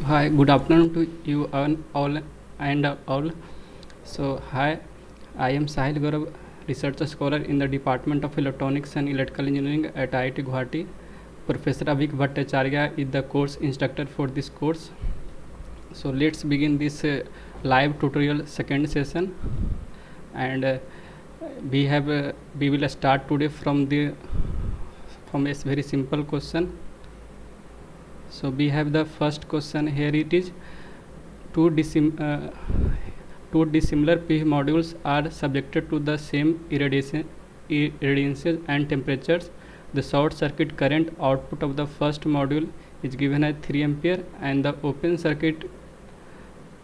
So hi, good afternoon to you all. So hi, I am Sahil Gaurav, research scholar in the Department of Electronics and Electrical Engineering at IIT Guwahati. Professor Avik Bhattacharya is the course instructor for this course. So let's begin this live tutorial second session, and we will start today from a very simple question. So we have the first question here. It is two dissimilar PV modules are subjected to the same irradiances and temperatures. The short circuit current output of the first module is given as 3 ampere and the open circuit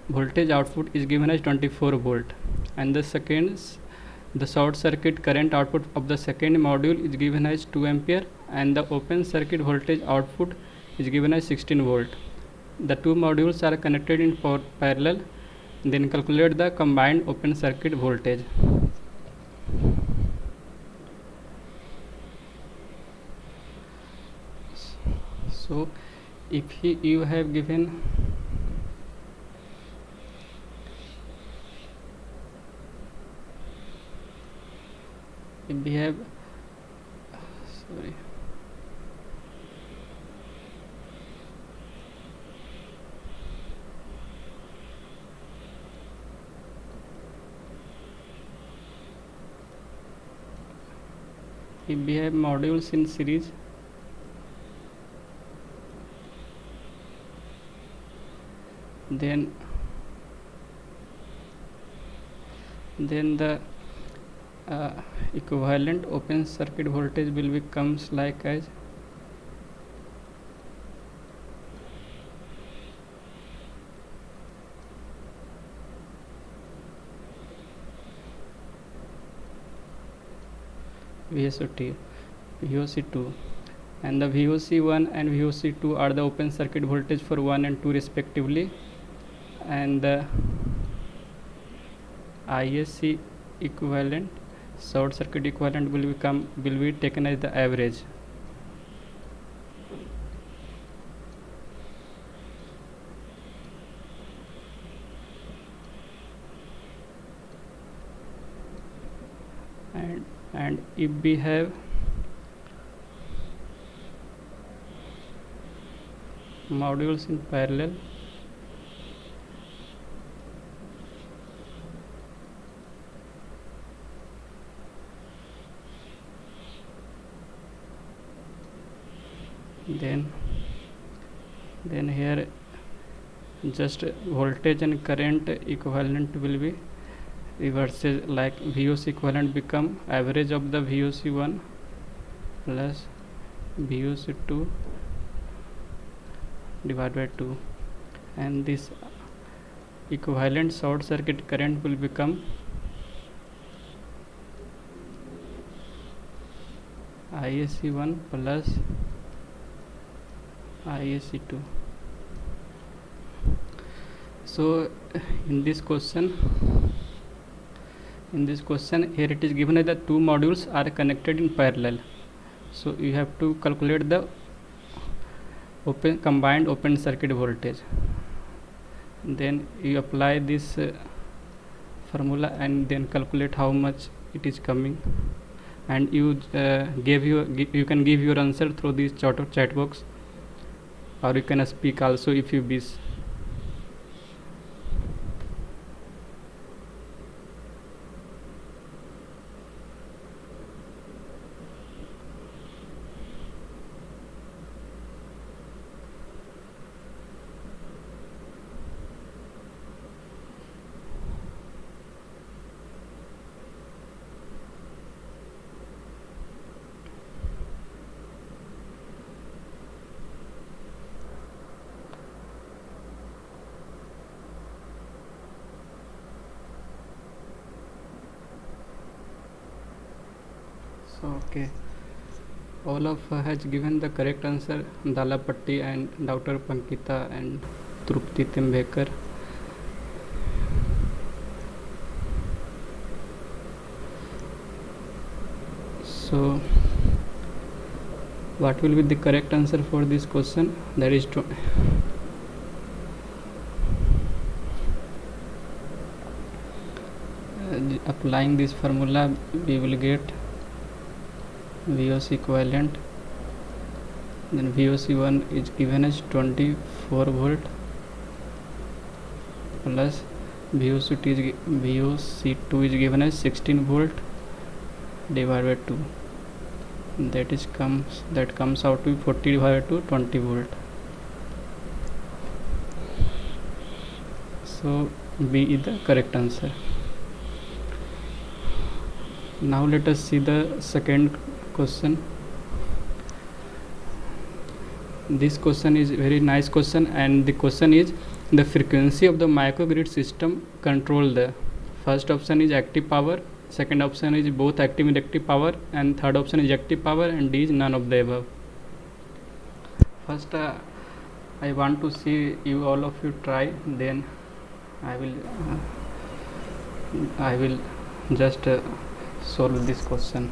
voltage output is given as 24 volt, and the short circuit current output of the second module is given as 2 ampere and the open circuit voltage output is given as 16 volt. The two modules are connected in parallel. Then calculate the combined open circuit voltage. So if you have given if we have sorry if we have modules in series, then the equivalent open circuit voltage will becomes like as VOC2, and the VOC1 and VOC2 are the open circuit voltage for 1 and 2 respectively, and the ISC equivalent, short circuit equivalent, will be taken as the average. And if we have modules in parallel, then here just voltage and current equivalent will be reverses, like VOC equivalent become average of the VOC1 plus VOC2 divided by 2, and this equivalent short circuit current will become ISC1 plus ISC2. So in this question here it is given that the two modules are connected in parallel, so you have to calculate the combined open circuit voltage. Then you apply this formula and then calculate how much it is coming, and you can give your answer through this chat box, or you can speak also if you wish. So okay, all of has given the correct answer, Dalapatti and Dr. Pankita and Trupti Tembekar. So what will be the correct answer for this question? That is applying this formula, we will get VOC equivalent. Then VOC1 is given as 24 volt plus VOC2 is given as 16 volt divided by 2. That comes out to 40 divided to 20 volt. So B is the correct answer. Now let us see the second question. This question is very nice question, and the question is the frequency of the microgrid system control the. First option is active power, second option is both active and reactive power, and third option is active power, and D is none of the above. First I want to see you all of you try, then I will just solve this question.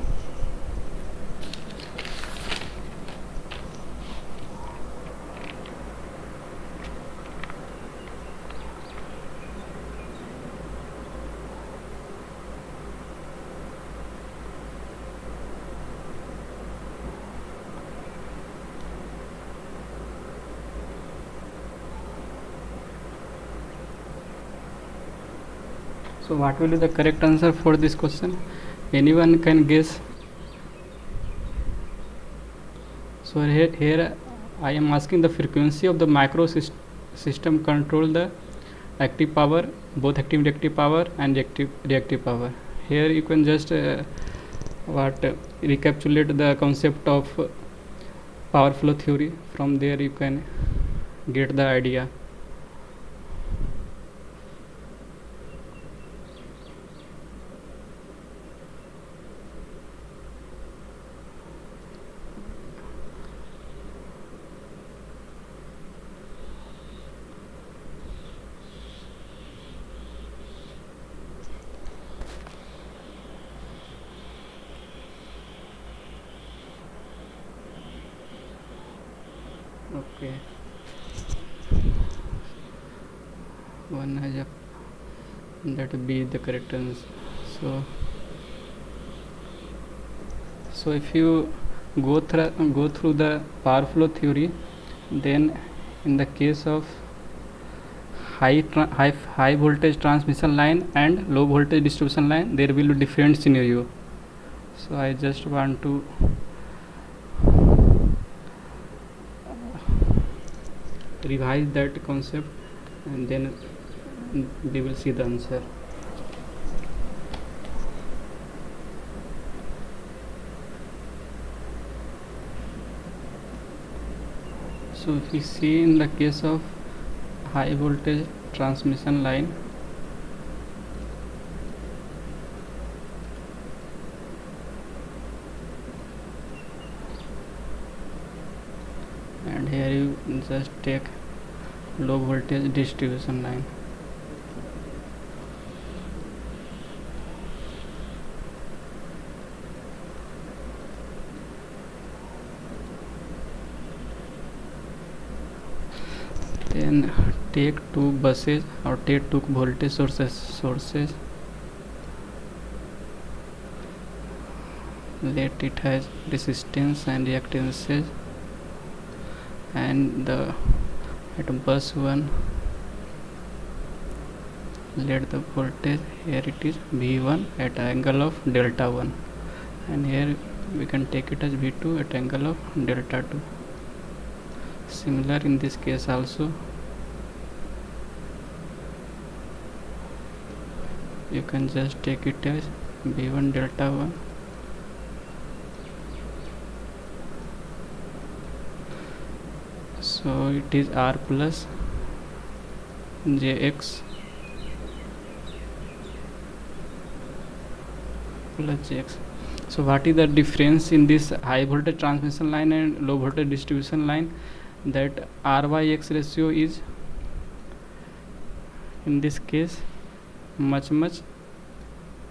So what will be the correct answer for this question? Anyone can guess? So here I am asking the frequency of the micro system control the active power, both active reactive power and reactive power. Here you can just recapitulate the concept of power flow theory. From there you can get the idea. Okay, one has up, that will be the correct answer. So if you go through the power flow theory, then in the case of high voltage transmission line and low voltage distribution line, there will be different scenario. So I just want to revise that concept, and then we will see the answer. So if we see in the case of high voltage transmission line, and here you just take low voltage distribution line. Then take two buses or take two voltage sources. Let it has resistance and reactances, and at bus 1 let the voltage, here it is V1 at angle of delta 1, and here we can take it as V2 at angle of delta 2. Similar in this case also, you can just take it as V1 delta 1. So it is R plus JX plus JX. So what is the difference in this high voltage transmission line and low voltage distribution line? That R/X ratio is in this case much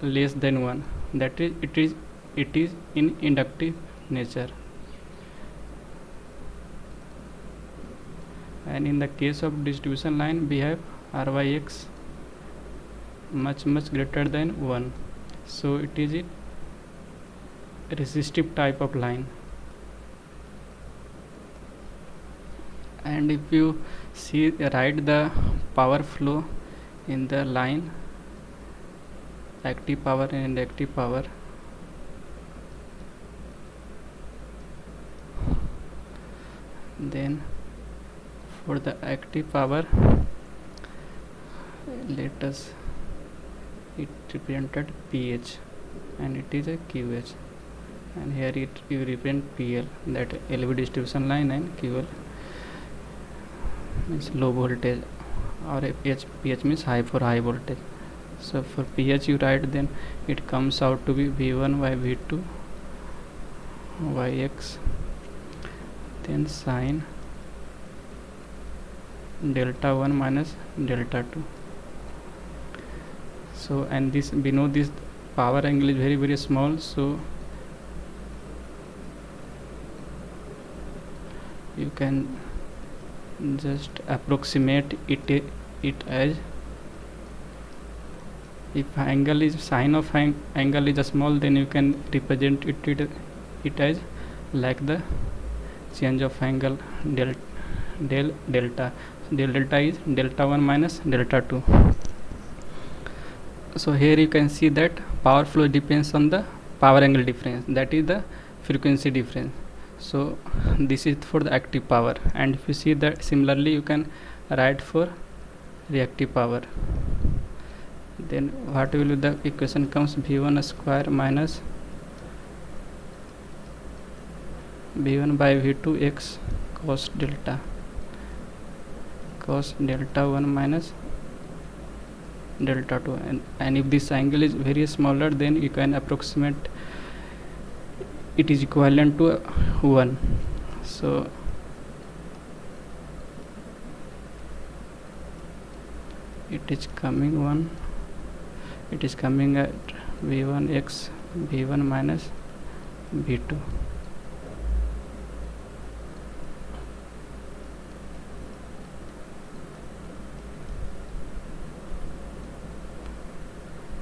less than 1. That is, it is in inductive nature. And in the case of distribution line, we have R/X much greater than 1. So it is a resistive type of line. And if you see, write the power flow in the line, active power and reactive power. Then for the active power, let us, it represented pH and it is a QH, and here it you represent PL, that LV distribution line, and QL means low voltage, or pH means high, for high voltage. So for pH you write, then it comes out to be V1 by V2 by X, then sine delta 1 minus delta 2. So, and this, we know this power angle is very very small, so you can just approximate it as, if angle is, sine of angle is small, then you can represent it as like the change of angle delta. Delta is delta 1 minus delta 2. So here you can see that power flow depends on the power angle difference, that is the frequency difference. So this is for the active power, and if you see that similarly you can write for reactive power. Then what will be the equation comes, V1 square minus V1 by V2 X cos delta 1 minus delta 2, and if this angle is very smaller, then you can approximate it is equivalent to 1. So it is coming 1, it is coming at V1 X V1 minus V2.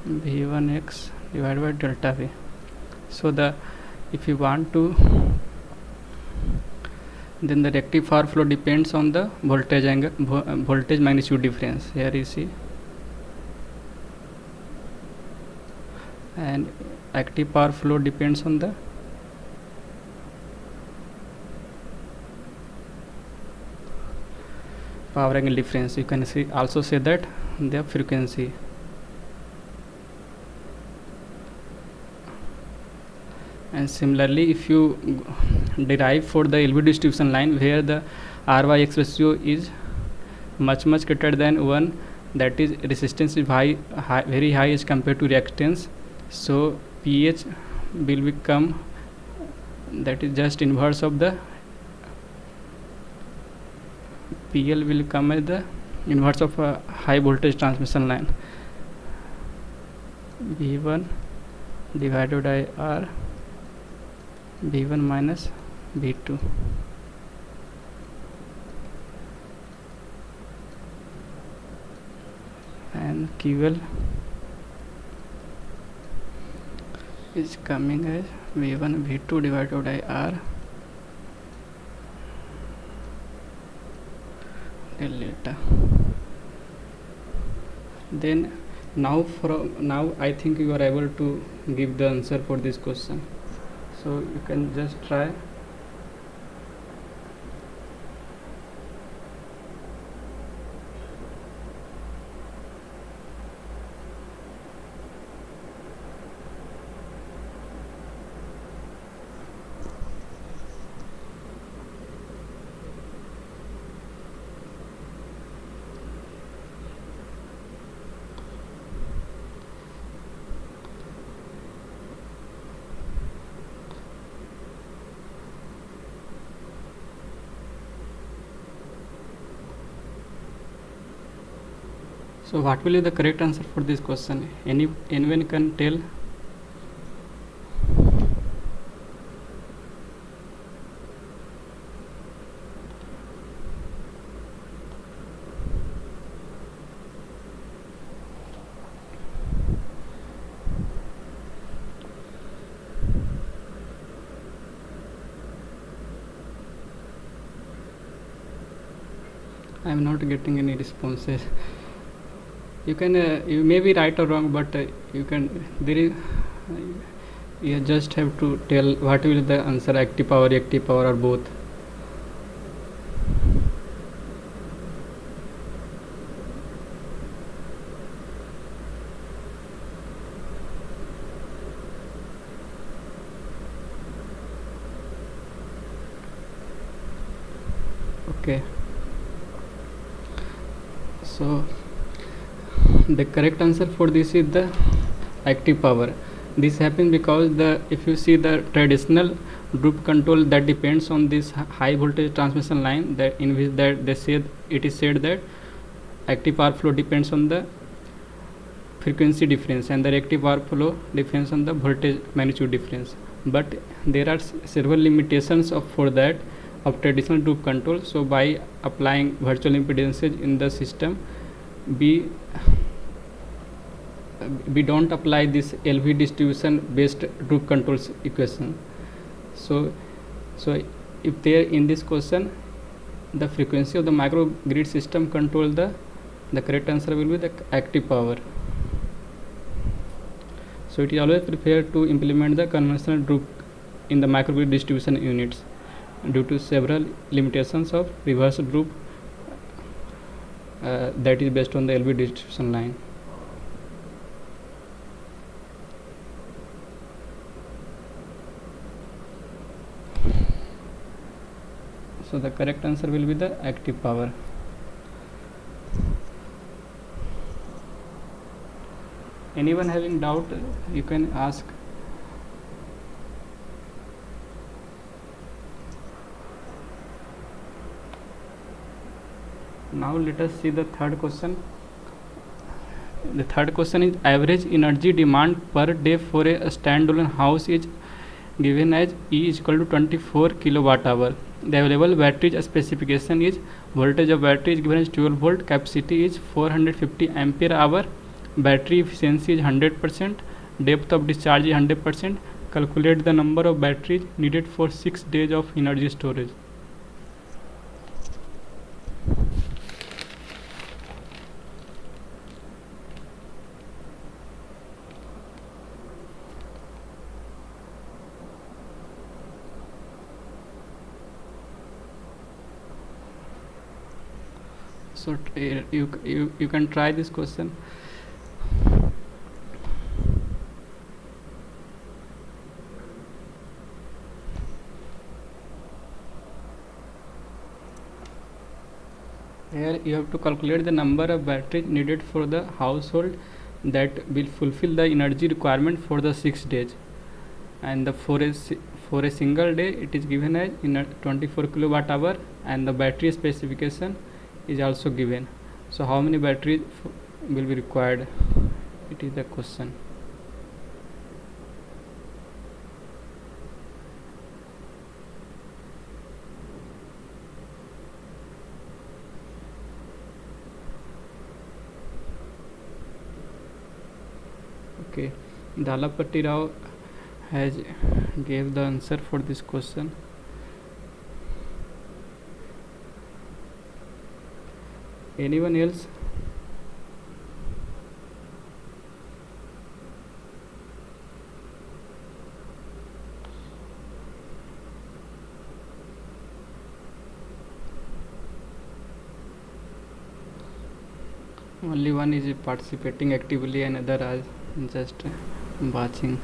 V1x divided by delta V. So the, if you want to, then the reactive power flow depends on the voltage angle, voltage magnitude difference. Here you see, and active power flow depends on the power angle difference. You can see, also say that the frequency. And similarly, if you derive for the LV distribution line where the R/X ratio is much greater than 1, that is resistance is very high as compared to reactance, so pH will become, that is just inverse of the PL will come as the inverse of a high voltage transmission line. V1 divided by R, V1 minus V2. And QL is coming as V1 V2 divided by R delta. Then now I think you are able to give the answer for this question. So you can just try. So what will be the correct answer for this question? Anyone can tell? I am not getting any responses. You can you may be right or wrong, but you can there is you just have to tell what will the answer, active power, reactive power, or both. Okay, so the correct answer for this is the active power. This happens because the if you see the traditional loop control that depends on this high voltage transmission line, that in which that they said it is said that active power flow depends on the frequency difference and the reactive power flow depends on the voltage magnitude difference. But there are several limitations for that of traditional loop control. So by applying virtual impedances in the system, we don't apply this LV distribution based loop controls equation. So if there in this question the frequency of the microgrid system control the correct answer will be the active power. So it is always preferred to implement the conventional loop in the microgrid distribution units due to several limitations of reverse loop that is based on the LV distribution line. So the correct answer will be the active power. Anyone having doubt, you can ask. Now let us see the third question. The third question is average energy demand per day for a standalone house is given as E is equal to 24 kilowatt hour. The available battery specification is voltage of battery is given as 12 volt, capacity is 450 ampere hour, battery efficiency is 100%, depth of discharge is 100%. Calculate the number of batteries needed for 6 days of energy storage. So you can try this question. Here you have to calculate the number of batteries needed for the household that will fulfill the energy requirement for the 6 days, and for a single day it is given as 24 kilowatt hour, and the battery specification is also given. So how many batteries will be required? It is the question. Okay, Dalapati Rao has gave the answer for this question. Anyone else? Only one is participating actively and other are just watching.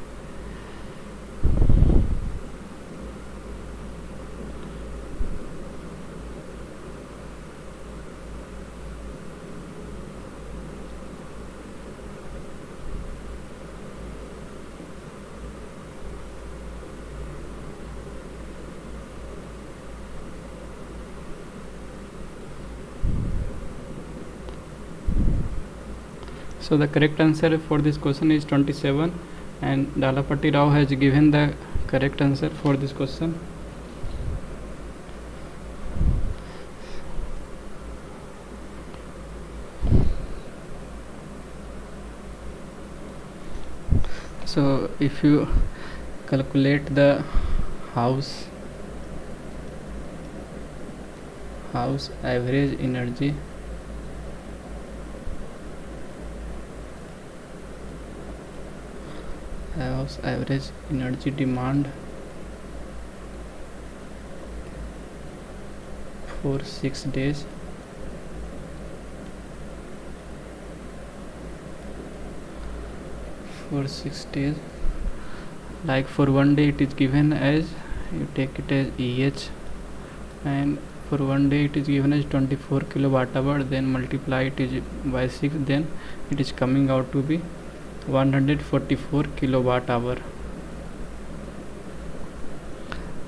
So the correct answer for this question is 27, and Dalapati Rao has given the correct answer for this question. So if you calculate the house house average energy demand for 6 days. Like for one day it is given as, you take it as EH, and for one day it is given as 24 kilowatt hour, then multiply it is by 6, then it is coming out to be 144 kilowatt hour.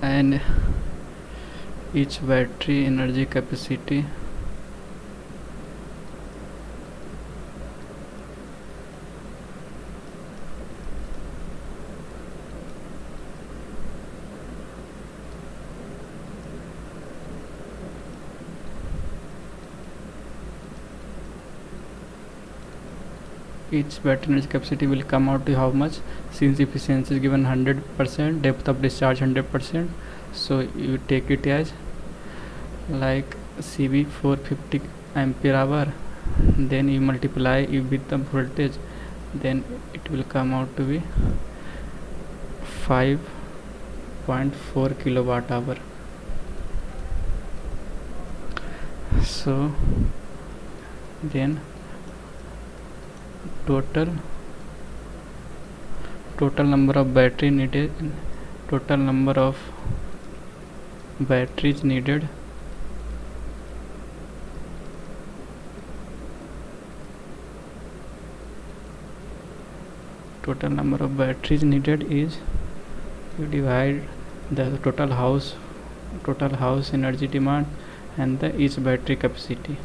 And each battery energy capacity will come out to how much, since efficiency is given 100%, depth of discharge 100%, so you take it as like CV 450 ampere hour, then you multiply it with the voltage, then it will come out to be 5.4 kilowatt hour. So then total number of batteries needed, total number of batteries needed is, you divide the total house energy demand and the each battery capacity.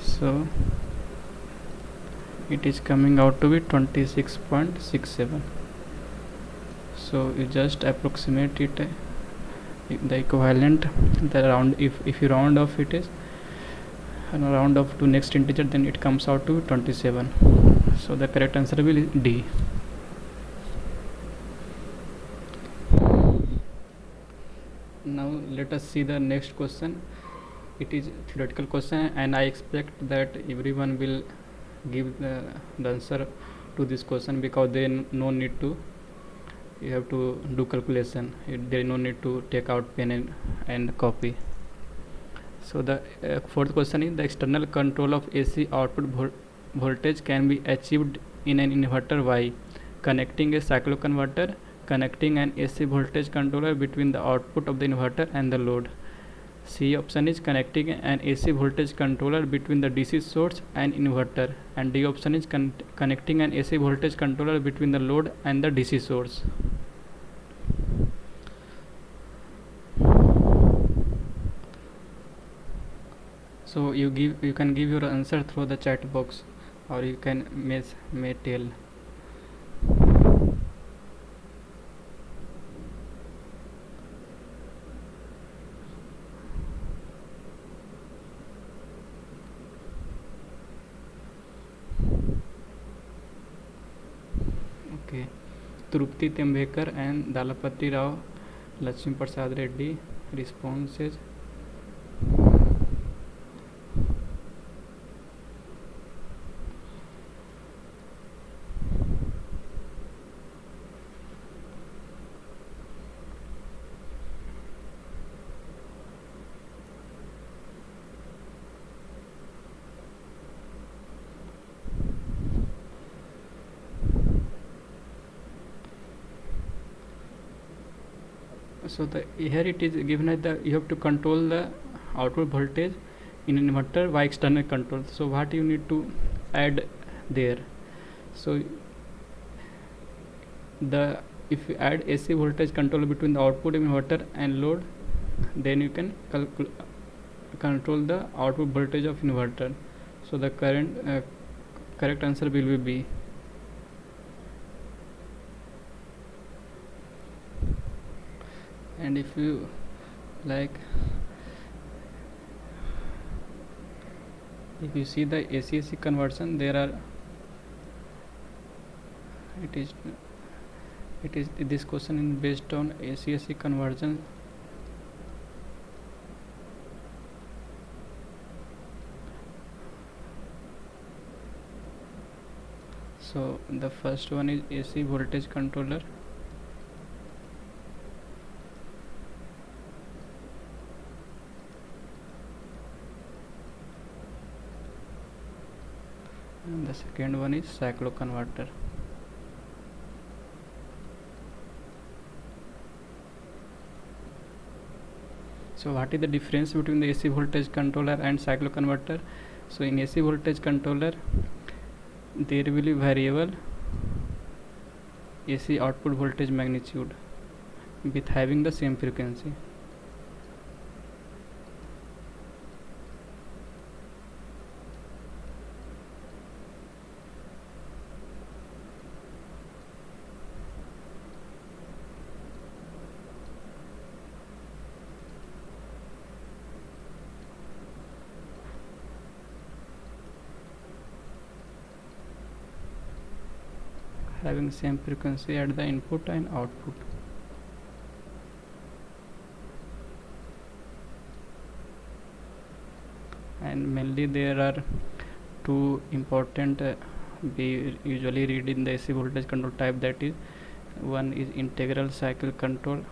So it is coming out to be 26.67. so you just approximate it, the equivalent, the round, if you round off it is, and round off to next integer, then it comes out to 27. So the correct answer will be D. Now let us see the next question. It is theoretical question, and I expect that everyone will give the answer to this question, because they no need to, you have to do calculation, there is no need to take out pen and copy. So the fourth question is, the external control of AC output voltage can be achieved in an inverter by connecting a cycloconverter, connecting an AC voltage controller between the output of the inverter and the load. C option is connecting an AC voltage controller between the DC source and inverter, and D option is connecting an AC voltage controller between the load and the DC source. So you can give your answer through the chat box, or you can may tell. Okay, Trupti Tembekar and Dalapati Rao Lakshmi Prasad Reddy responses. So here it is given that you have to control the output voltage in an inverter by external control. So what you need to add there? So if you add AC voltage control between the output of inverter and load, then you can control the output voltage of inverter. So the correct answer will be B. And if you see the AC conversion, there are, it is this question is based on AC conversion. So the first one is AC voltage controller. And the second one is cycloconverter. So what is the difference between the AC voltage controller and cycloconverter? So in AC voltage controller there will be variable AC output voltage magnitude with having the same frequency. Having same frequency at the input and output. And mainly there are two important we usually read in the AC voltage control type, that is one is integral cycle control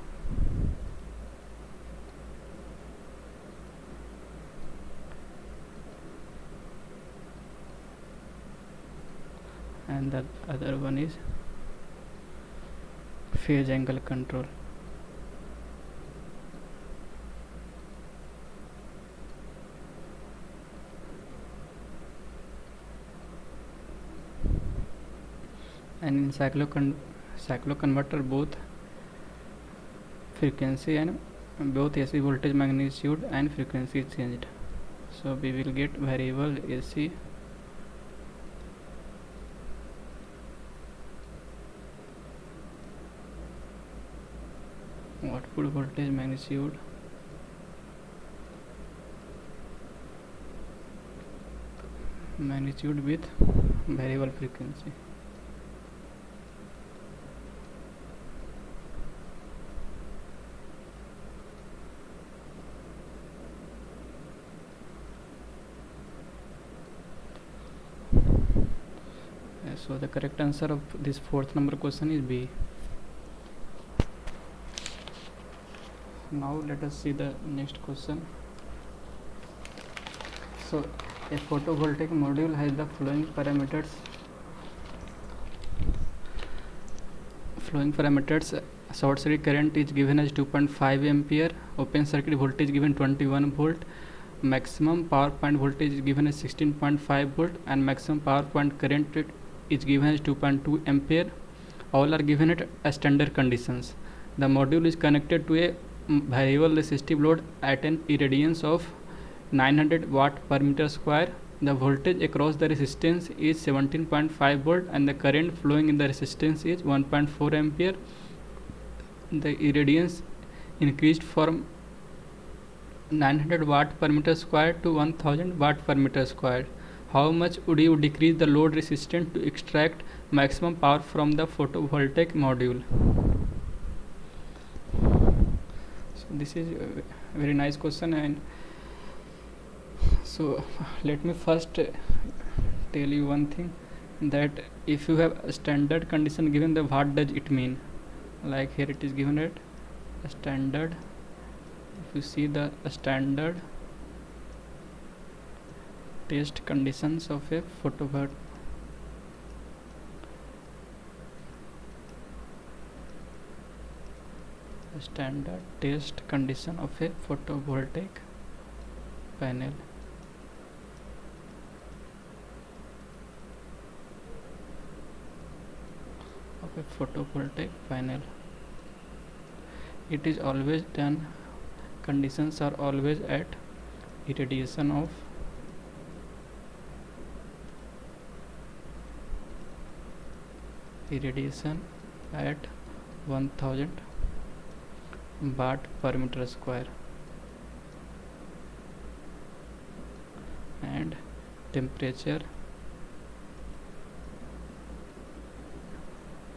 and the other one is phase angle control. And in cycloconverter both frequency and both AC voltage magnitude and frequency is changed. So we will get variable AC output voltage magnitude with variable frequency. So the correct answer of this fourth number question is B. Now let us see the next question. So a photovoltaic module has the following parameters. Short circuit current is given as 2.5 ampere, open circuit voltage given 21 volt, maximum power point voltage is given as 16.5 volt, and maximum power point current is given as 2.2 ampere. All are given at standard conditions. The module is connected to a variable resistive load at an irradiance of 900 watt per meter square. The voltage across the resistance is 17.5 volt and the current flowing in the resistance is 1.4 ampere. The irradiance increased from 900 watt per meter square to 1000 watt per meter square. How much would you decrease the load resistance to extract maximum power from the photovoltaic module? So this is a very nice question, and so let me first tell you one thing, that if you have a standard condition given, the what does it mean? Like here it is given at a standard. If you see the standard test conditions of a photovoltaic, standard test condition of a photovoltaic panel. It is always done, conditions are always at irradiation of at 1000 watt per meter square, and temperature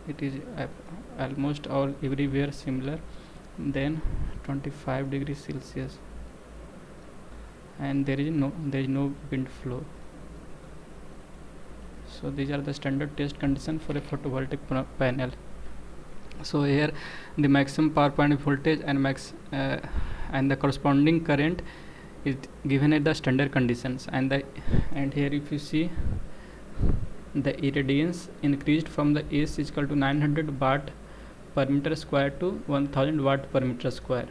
it is almost all everywhere similar, then 25 degrees Celsius, and there is no wind flow. So these are the standard test conditions for a photovoltaic panel. So here the maximum power point voltage and the corresponding current is given at the standard conditions, and here if you see the irradiance increased from the S is equal to 900 watt per meter square to 1000 watt per meter square.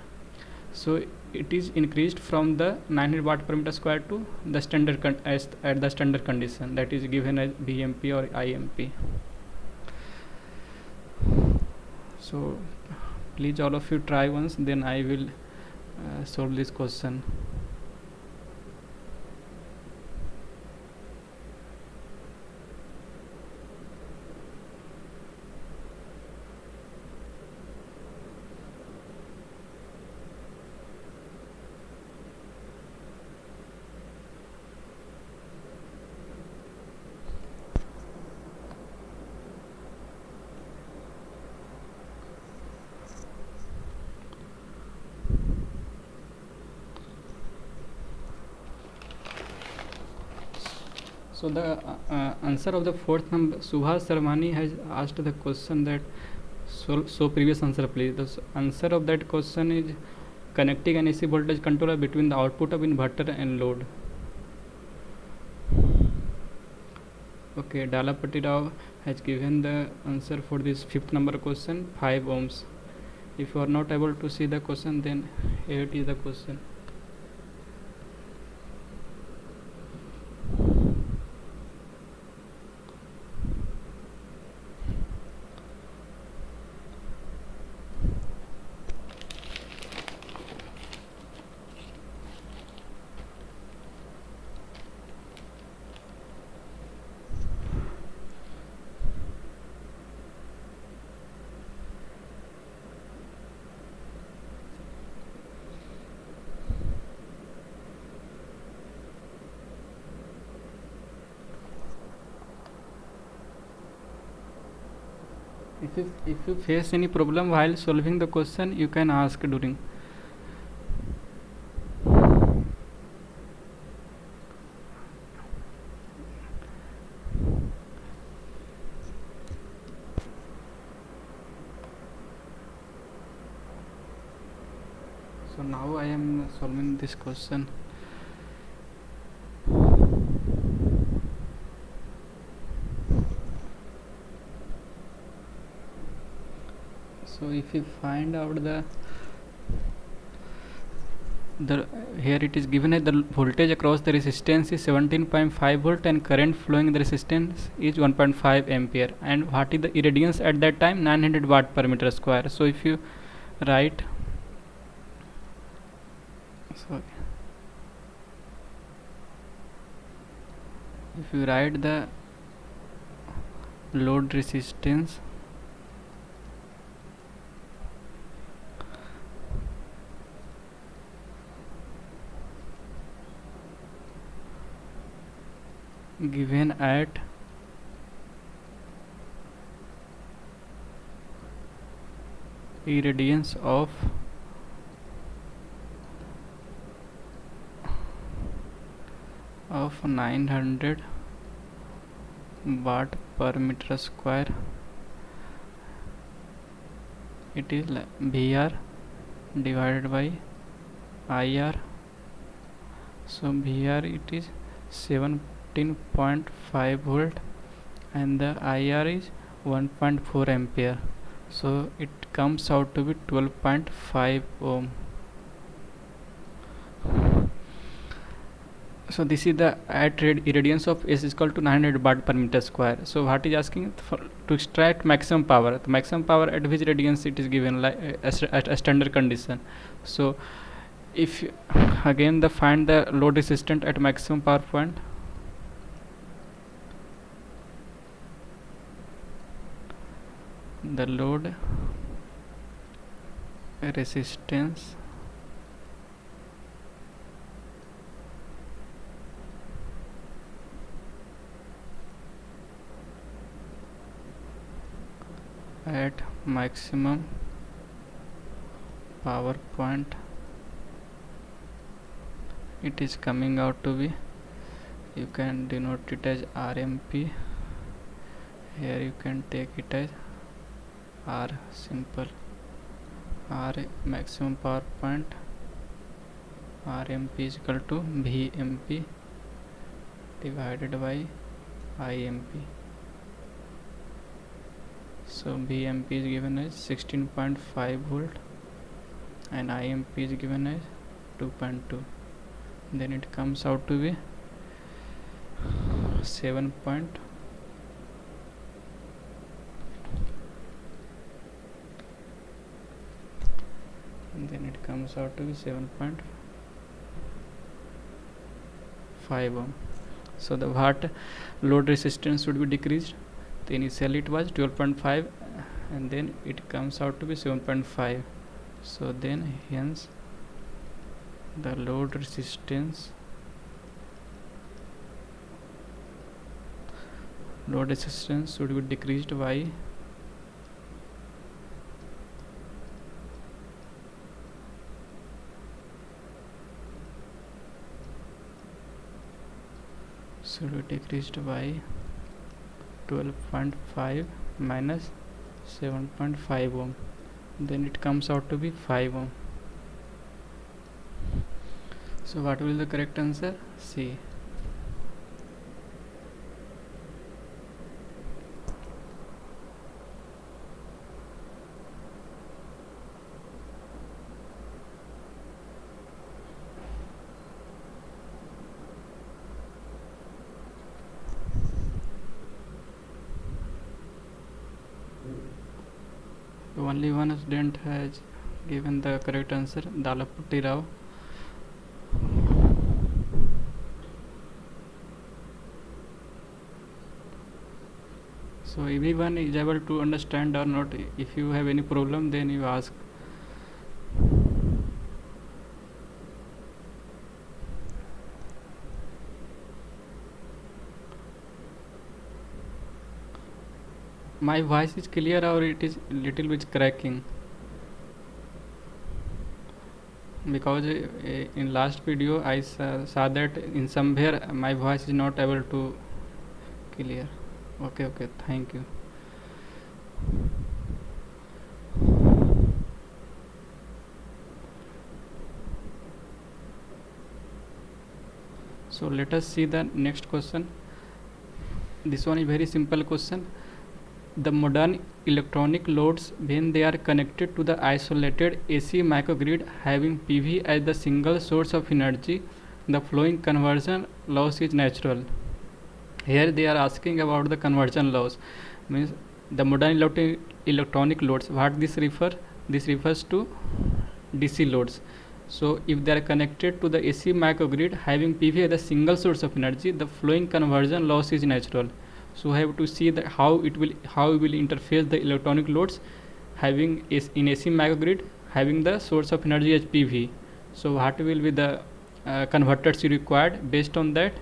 So it is increased from the 900 watt per meter square to the standard at the standard condition, that is given as BMP or IMP. So please all of you try once, then I will solve this question. So the answer of the fourth number, Subhas Sarmani has asked the question that, so previous answer please. The answer of that question is connecting an AC voltage controller between the output of inverter and load. Okay, Dalapati Rao has given the answer for this fifth number question, 5 ohms. If you are not able to see the question, then here it is the question. If you face any problem while solving the question, you can ask during. So now I am solving this question. So if you find out the here it is given that the voltage across the resistance is 17.5 volt and current flowing in the resistance is 1.5 ampere, and what is the irradiance at that time? 900 watt per meter square. So if you write the load resistance given at irradiance of 900 watt per meter square, it is VR divided by IR. So VR it is 17.5 volt and the IR is 1.4 ampere, so it comes out to be 12.5 ohm. So this is the at irradiance of S is equal to 900 watt per meter square. So what is asking to extract maximum power. The maximum power at which radiance it is given, like at a standard condition. So if again find the load resistance at maximum power point. The load resistance at maximum power point, it is coming out to be, you can denote it as RMP here you can take it as R simple, R maximum power point, RMP is equal to VMP divided by IMP. So VMP is given as 16.5 volt and IMP is given as 2.2. Then it comes out to be 7. Then it comes out to be 7.5 ohm. So the what load resistance should be decreased. So initially it was 12.5 and then it comes out to be 7.5. So then hence the load resistance should be decreased by should be decreased by 12.5 minus 7.5 ohm. Then it comes out to be 5 ohm. So what will be the correct answer? C. Only one student has given the correct answer, Dalaputti Rao. So everyone is able to understand or not. If you have any problem, then you ask. My voice is clear or it is little bit cracking? Because in last video I saw that in somewhere my voice is not able to clear. Okay, thank you. So let us see the next question. This one is very simple question. The modern electronic loads, when they are connected to the isolated AC microgrid having PV as the single source of energy, the flowing conversion loss is natural. Here they are asking about the conversion loss. Means the modern electronic loads. What this refer? This refers to DC loads. So if they are connected to the AC microgrid having PV as a single source of energy, the flowing conversion loss is natural. So I have to see that how we will interface the electronic loads having in AC microgrid having the source of energy as PV. So what will be the converters you required? Based on that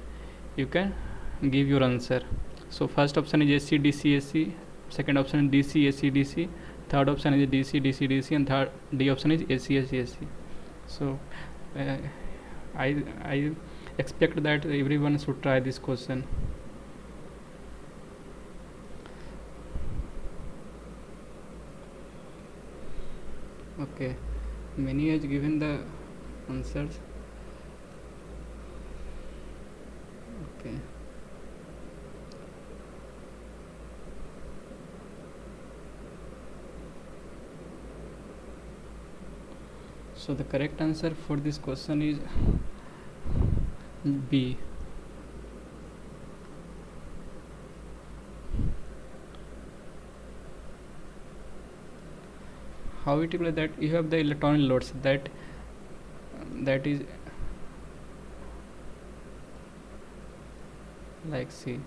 you can give your answer. So first option is AC DC AC, second option is DC AC DC, third option is DC DC DC, and third D option is AC AC AC. So I expect that everyone should try this question. Okay, many has given the answers. Okay. So the correct answer for this question is B. How it will be that you have the electronic loads that is like, see,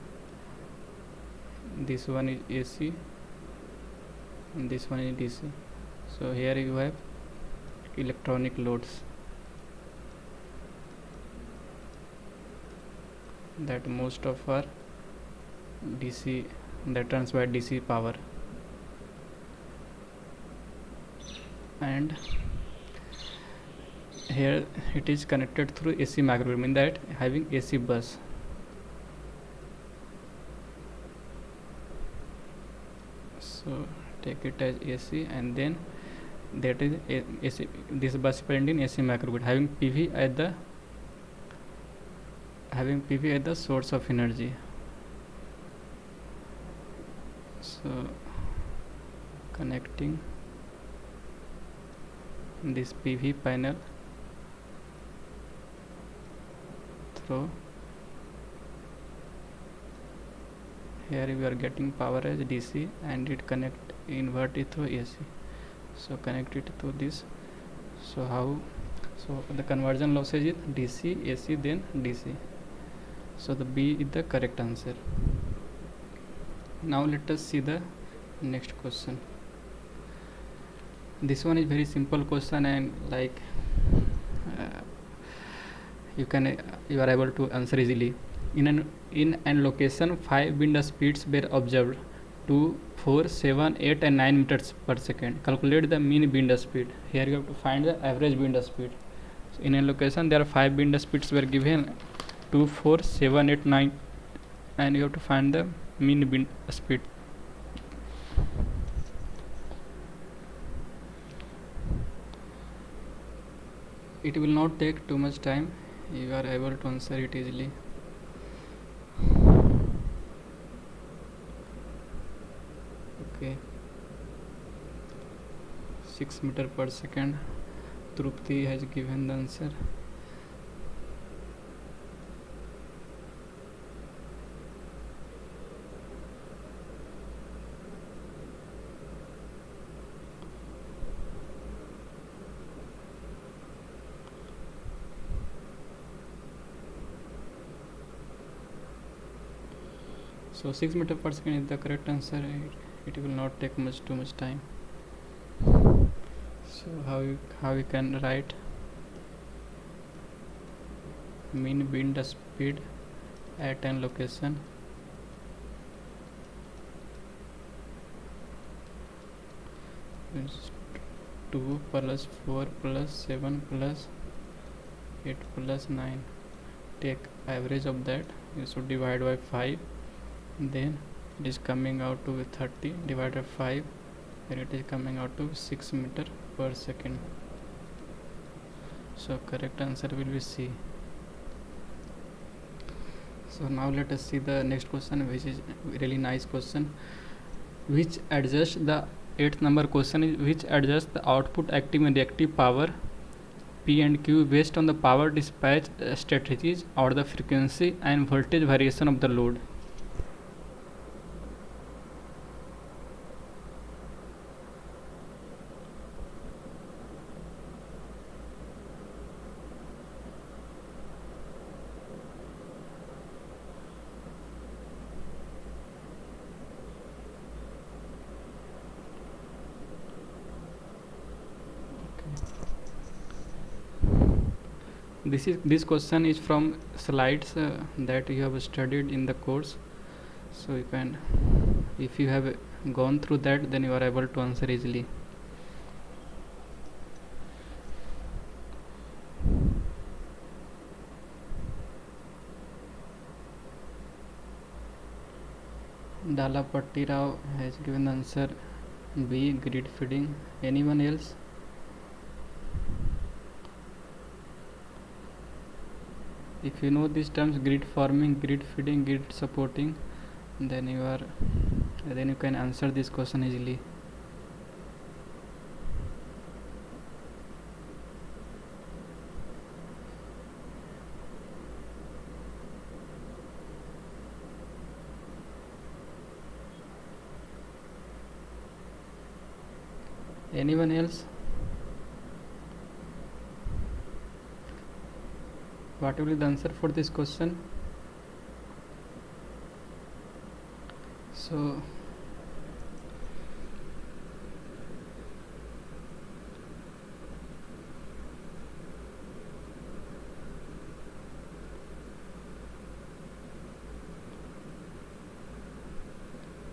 this one is AC and this one is DC. So here you have electronic loads that most of are DC, that runs by DC power, and here it is connected through AC microgrid, mean that having AC bus. take it as AC, and then that is AC. This bus present in AC microgrid having PV at the source of energy. So connecting this PV panel through here we are getting power as DC, and it invert it through AC. So connect it to this. So the conversion losses is DC, AC, then DC. So the B is the correct answer. Now let us see the next question. This one is very simple question, and like you are able to answer easily. In an location, 5 wind speeds were observed: 2, 4, 7, 8 and 9 meters per second. Calculate the mean wind speed. Here you have to find the average wind speed. So in a location there are 5 wind speeds were given: 2, 4, 7, 8, 9, and you have to find the mean wind speed. It will not take too much time. You are able to answer it easily. Okay, 6 meter per second. Trupti has given the answer. So 6 meter per second is the correct answer. It will not take too much time. So how we can write mean wind speed at an location? It's 2 plus 4 plus 7 plus 8 plus 9. Take average of that. You should divide by 5. Then it is coming out to 30 divided 5, and it is coming out to 6 meter per second. So correct answer will be C. So now let us see the next question, which is really nice question. Which adjusts the 8th number question is which adjusts the output active and reactive power P and Q based on the power dispatch strategies or the frequency and voltage variation of the load. This question is from slides that you have studied in the course. So you can, if you have gone through that, then you are able to answer easily. Dalapatti Rao has given the answer B, grid feeding. Anyone else? If you know these terms, grid forming, grid feeding, grid supporting, then you can answer this question easily. Anyone else? What will be the answer for this question? So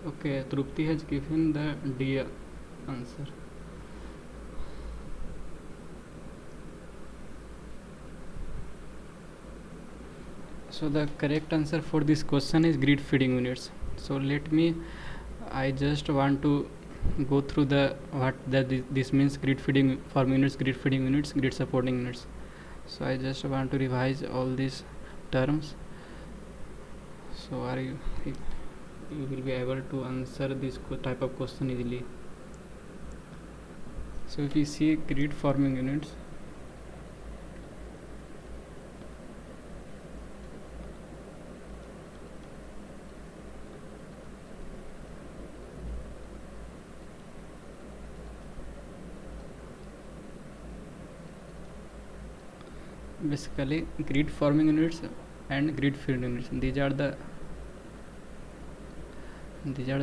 okay, Trupti has given the D answer. So the correct answer for this question is grid feeding units. So I just want to go through the what this means: grid feeding farm units, grid feeding units, grid supporting units. So I just want to revise all these terms. So are you will be able to answer this type of question easily. So if you see grid forming units, basically grid forming units and grid feed units, these are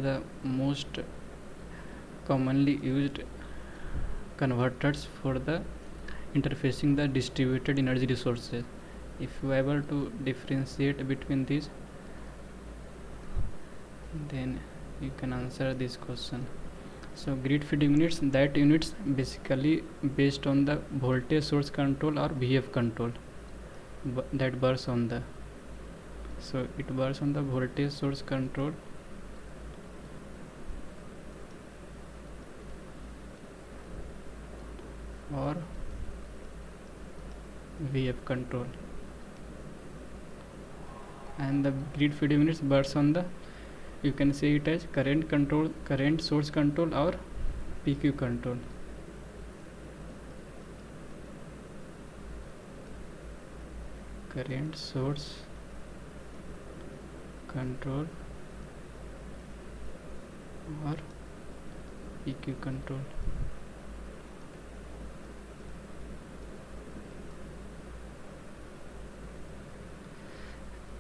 the most commonly used converters for the interfacing the distributed energy resources. If you are able to differentiate between these, then you can answer this question. So grid feeding units, that units basically based on the voltage source control or VF control, that bursts on the, so it bursts on the voltage source control or VF control, and the grid feeding units bursts on the, you can say it as current control, current source control or PQ control. Current source control or PQ control.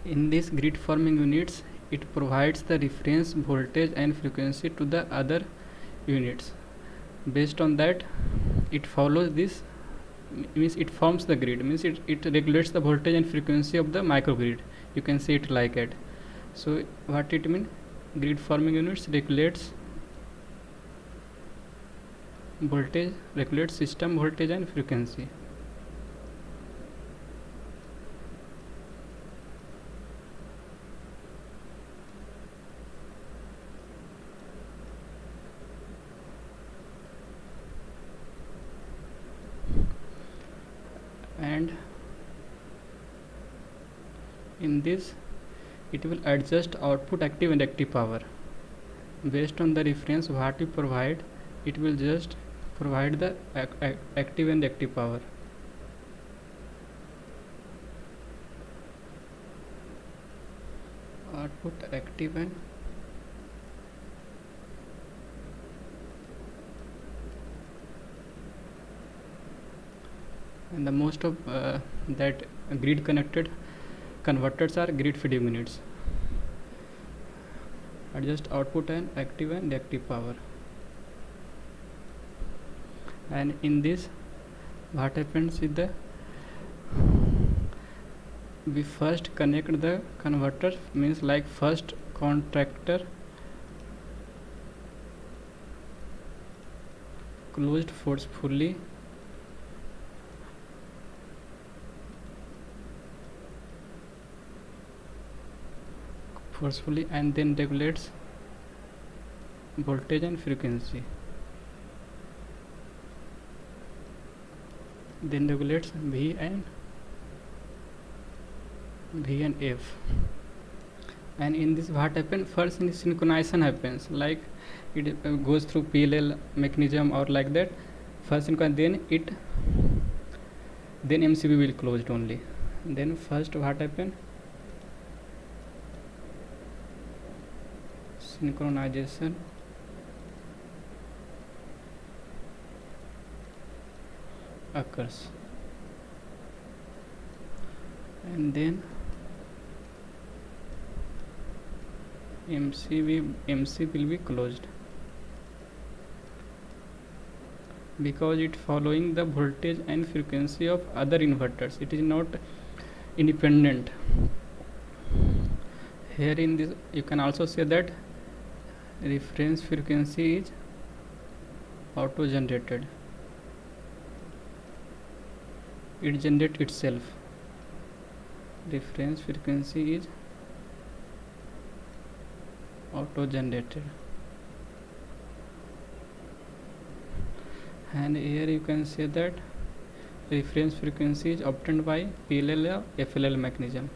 In these grid forming units, it provides the reference voltage and frequency to the other units. Based on that, it follows this, means it forms the grid, means it regulates the voltage and frequency of the microgrid. You can say it like that. So what it means? Grid forming units regulates voltage, regulates system voltage and frequency. And in this, it will adjust output active and active power based on the reference what you provide. It will just provide the active and active power. Output active and the most of that grid connected converters are grid feeding units. Adjust output and active power. And in this, what happens is the, we first connect the converter, means like first contactor closed forcefully, and then regulates voltage and frequency, then regulates V and F. And in this, what happens? First synchronization happens, like it goes through PLL mechanism or like that. First synchronization, then MCB will closed only. Then first what happen? Synchronization occurs, and then MC will be closed, because it following the voltage and frequency of other inverters. It is not independent. Here in this, you can also say that reference frequency is auto generated, it generates itself. Reference frequency is auto generated. And here you can say that reference frequency is obtained by PLL or FLL mechanism.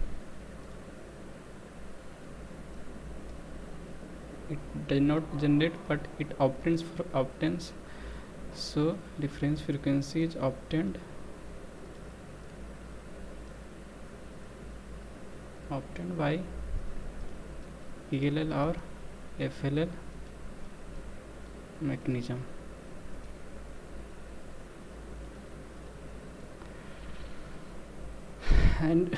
It does not generate, but it obtains. So reference frequency is obtained by PLL or FLL mechanism. And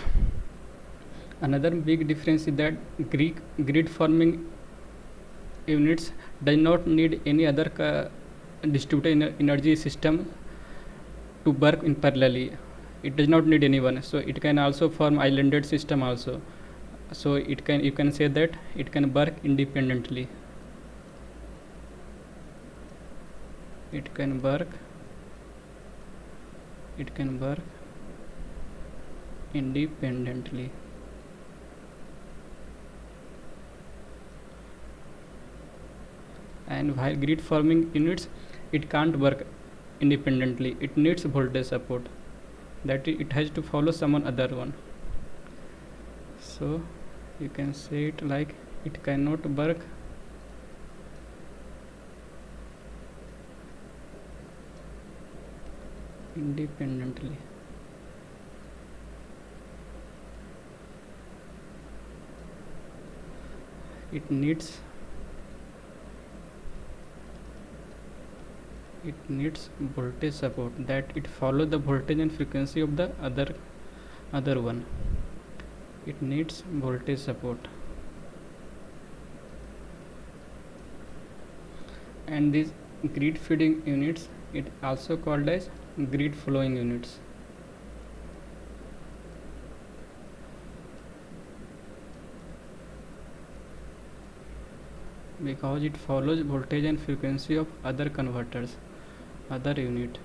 another big difference is that grid forming units does not need any other distributed energy system to work in parallelly. It does not need anyone, so it can also form islanded system also. So you can say that it can work independently. It can work independently. And while grid forming units, it can't work independently. It needs voltage support, that it has to follow someone other one. So you can say it like it cannot work independently. It needs voltage support, that it follow the voltage and frequency of the other one. It needs voltage support. And these grid feeding units, it also called as grid flowing units. Because it follows voltage and frequency of other converters, other unit,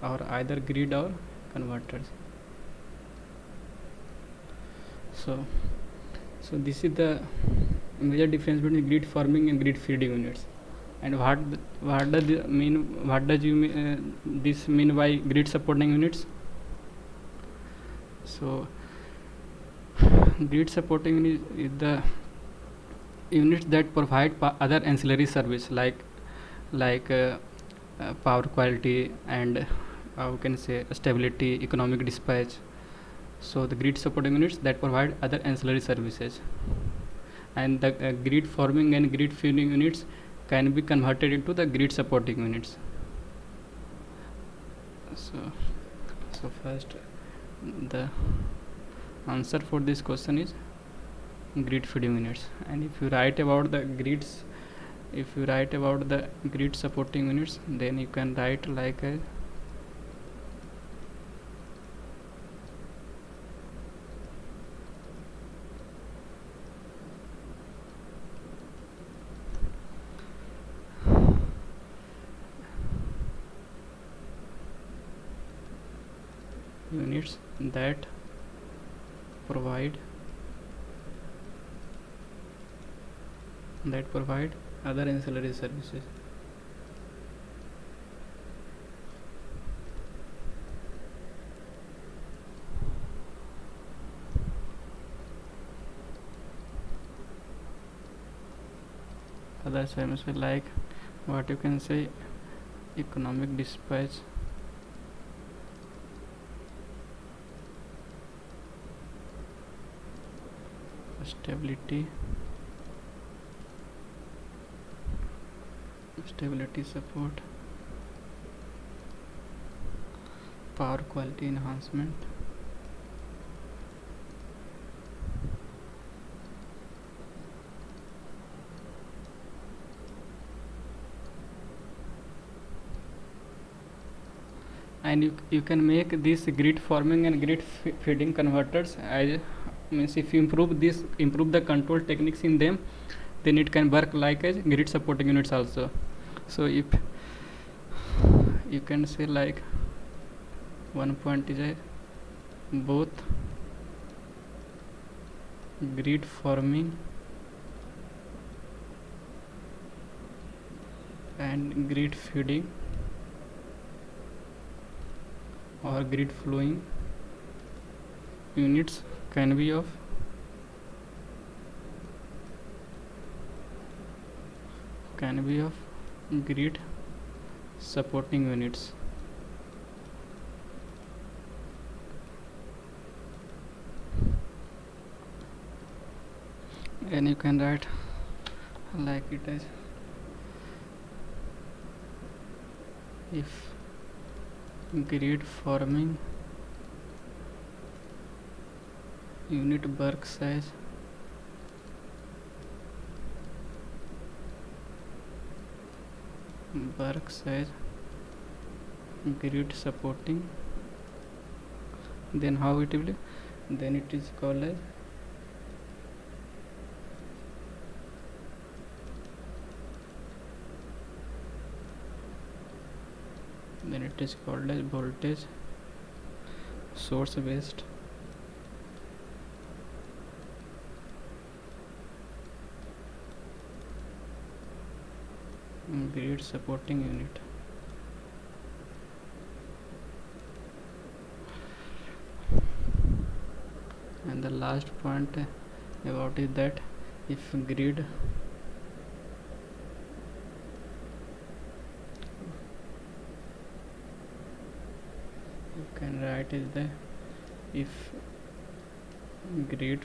or either grid or converters. So this is the major difference between grid forming and grid feeding units. And what does this mean by grid supporting units? So grid supporting unit is the units that provide other ancillary service like power quality and we can say stability, economic dispatch. So the grid supporting units that provide other ancillary services, and the grid forming and grid feeding units can be converted into the grid supporting units. So first, the answer for this question is grid feeding units. And if you write about the grid supporting units, then you can write like a units that provide other ancillary services. Other services like what you can say economic dispatch, stability support, power quality enhancement, and you can make this grid forming and grid feeding converters as means if you improve the control techniques in them, then it can work like as grid supporting units also. So if you can say like one point is both grid forming and grid feeding or grid flowing units can be of grid supporting units. And you can write like it as, if grid forming unit works as grid supporting, then how it will be? Then it is called as voltage source based grid supporting unit. And the last point about is that if grid you can write is the if grid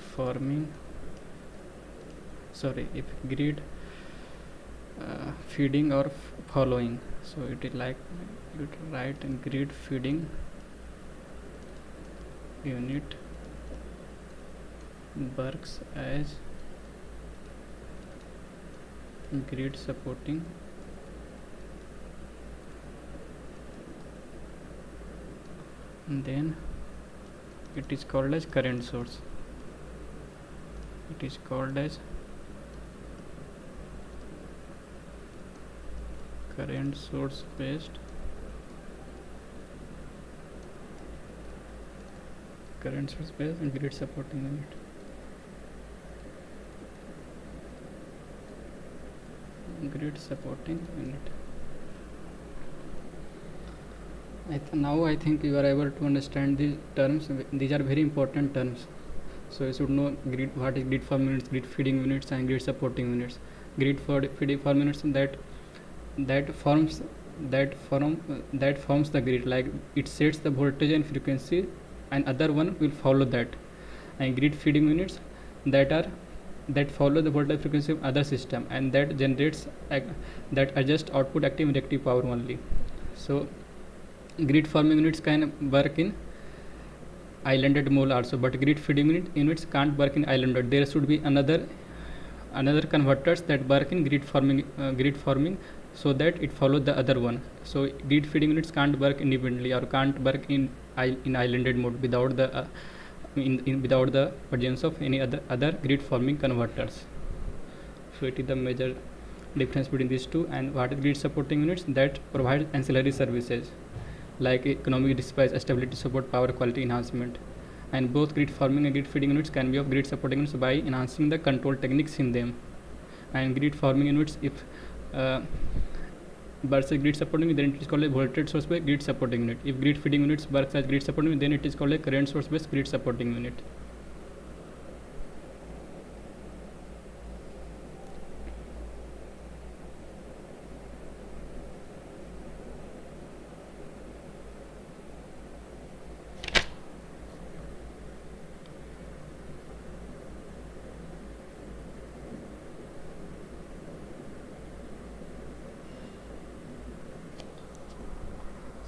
feeding or following, so it is like you write grid feeding unit works as grid supporting then it is called as current source. It is called as current source based grid supporting unit. Now I think you are able to understand these terms. These are very important terms. So you should know what is grid forming units, grid feeding units, and grid supporting units. Grid feeding forming units that forms the grid, like it sets the voltage and frequency, and other one will follow that. And grid feeding units that follow the voltage frequency of other system, and that generates that adjust output active and reactive power only. So grid forming units can work in islanded mode also, but grid feeding units can't work in islanded. There should be another converters that work in grid forming so that it follows the other one. So grid feeding units can't work independently or can't work in islanded mode without the without the presence of any other grid forming converters. So it is the major difference between these two. And what is grid supporting units? That provide ancillary services like economic dispatch, stability support, power quality enhancement. And both grid forming and grid feeding units can be of grid supporting units by enhancing the control techniques in them. And grid forming units, if works as grid supporting unit, then it is called a voltage source based grid supporting unit. If grid feeding units works as grid supporting unit, then it is called a current source based grid supporting unit.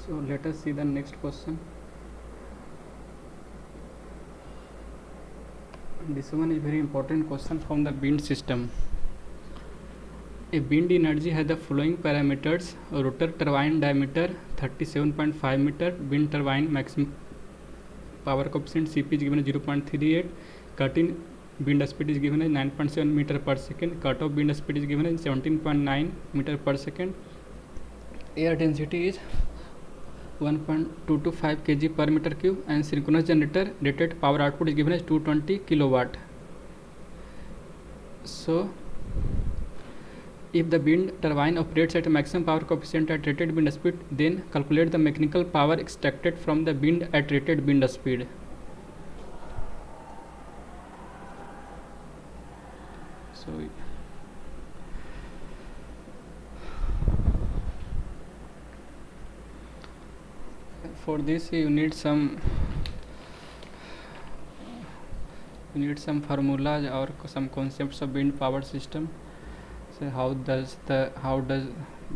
So let us see the next question. This one is very important question from the wind system. A wind energy has the following parameters: rotor turbine diameter 37.5 meter, wind turbine maximum power coefficient Cp is given as 0.38, cut-in wind speed is given as 9.7 meter per second, cut-off wind speed is given as 17.9 meter per second, air density is 1.225 kg per meter cube, and synchronous generator rated power output is given as 220 kilowatt. So If the wind turbine operates at a maximum power coefficient at rated wind speed, then calculate the mechanical power extracted from the wind at rated wind speed. So for this you need some formulas or some concepts of wind power system. So how does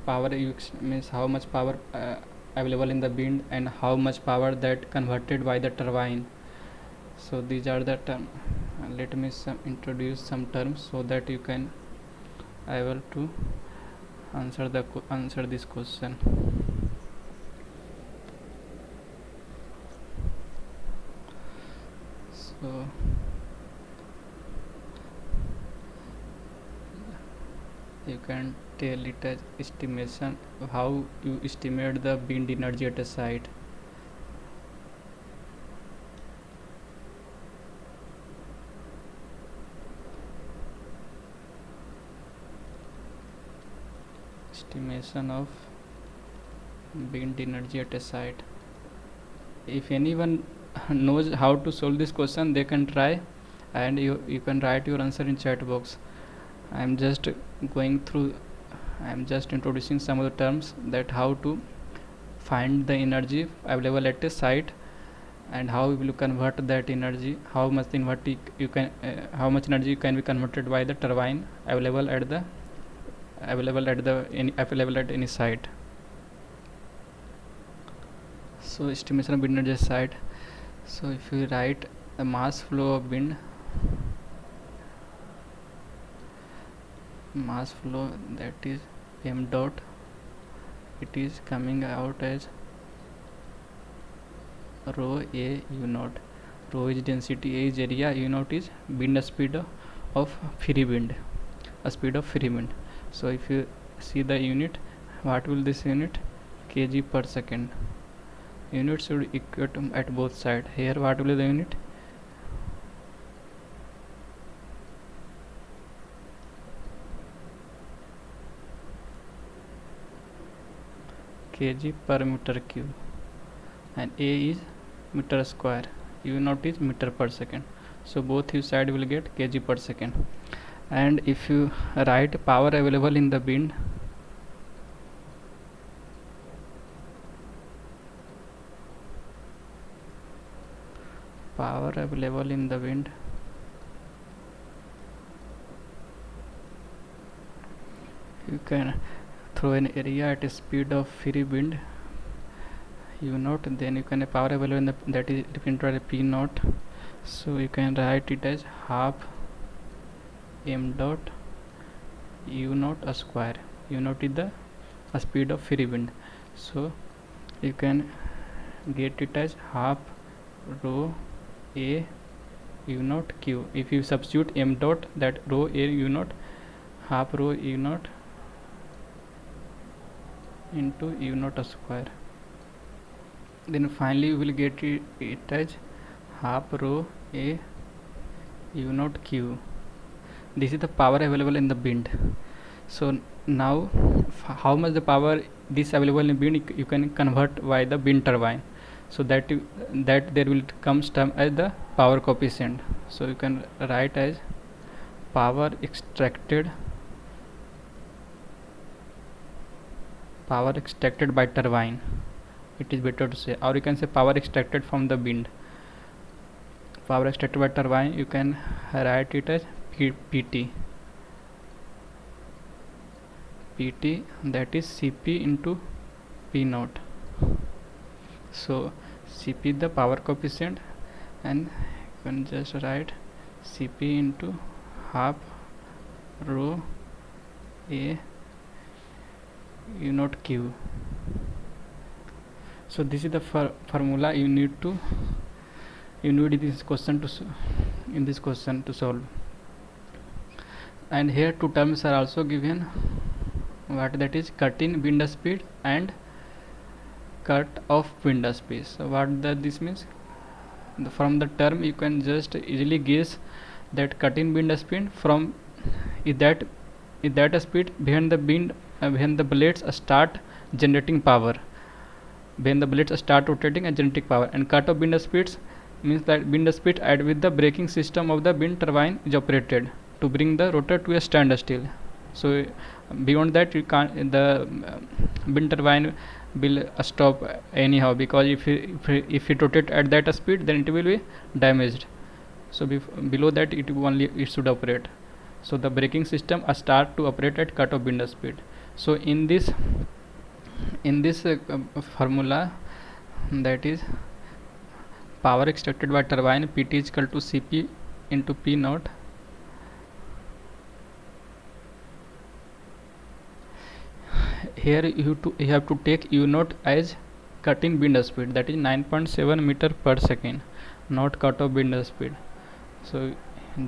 power means how much power available in the wind and how much power that converted by the turbine. So these are the terms. Let me introduce some terms so that you can able to answer this question. So you can tell it as estimation, how you estimate the wind energy at a site. Estimation of wind energy at a site. If anyone knows how to solve this question, they can try, and you can write your answer in chat box. I am just introducing some of the terms, that how to find the energy available at a site and how you will convert that energy, how much energy can be converted by the turbine available at any site. So estimation of wind energy site. So if you write the mass flow of wind, that is m dot, it is coming out as rho a u naught. Rho is density, a is area, u naught is wind speed of free wind, speed of free wind. So if you see the unit, what will this unit? Kg per second. Unit should equate at both sides. Here what will be the unit? Kg per meter cube, and A is meter square, u naught is meter per second. So both you side will get kg per second. And if you write power available in the wind, you can throw an area at a speed of free wind u naught, then you can have power available in the, that is represented by p naught. So you can write it as half m dot u naught a square. U naught is the speed of free wind, so you can get it as half rho a u naught q. If you substitute m dot, that rho a u naught, half rho u naught into u naught square, then finally you will get it as half rho a u naught q. This is the power available in the wind. So now how much the power this available in wind you can convert by the wind turbine, so that there will comes term as the power coefficient. So you can write as power extracted by turbine, it is better to say, or you can say power extracted from the wind. Power extracted by turbine, you can write it as PT, that is Cp into P naught. So Cp the power coefficient, and you can just write Cp into half rho a u naught q. So this is the formula you need in this question to solve. And here two terms are also given, what that is cut in wind speed and cut off wind speed. So what this means? From the term you can just easily guess that cut in wind speed from is that speed when the blades start generating power, when the blades start rotating and generating power. And cutoff wind speeds means that wind speed at with the braking system of the wind turbine is operated to bring the rotor to a standstill. So beyond that you can't, the wind turbine will stop anyhow, because if it rotate at that speed, then it will be damaged. So below that it should operate. So the braking system start to operate at cutoff wind speed. So in this formula, that is power extracted by turbine Pt is equal to Cp into P naught. Here you have to take U naught as cut-in wind speed, that is 9.7 meter per second, not cutoff wind speed. So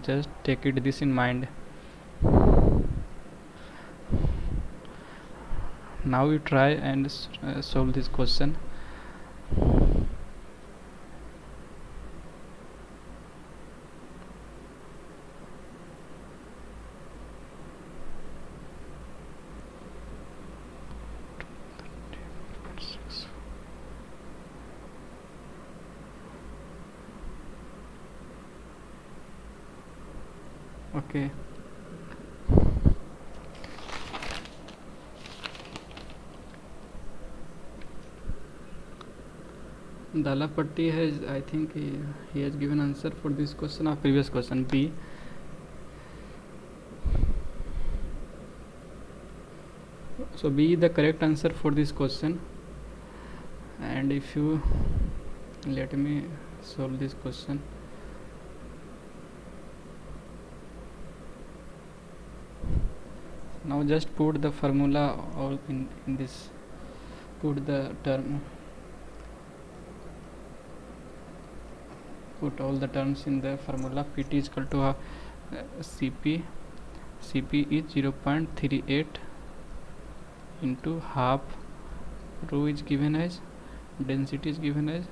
just take it this in mind. Now we try and solve this question. Okay. Dalapatti has, I think he has given answer for this question of previous question B. So B is the correct answer for this question. And if you let me solve this question. Now just put the formula all in this, put the term, put all the terms in the formula. Pt is equal to Cp is 0.38 into half, rho is given as, density is given as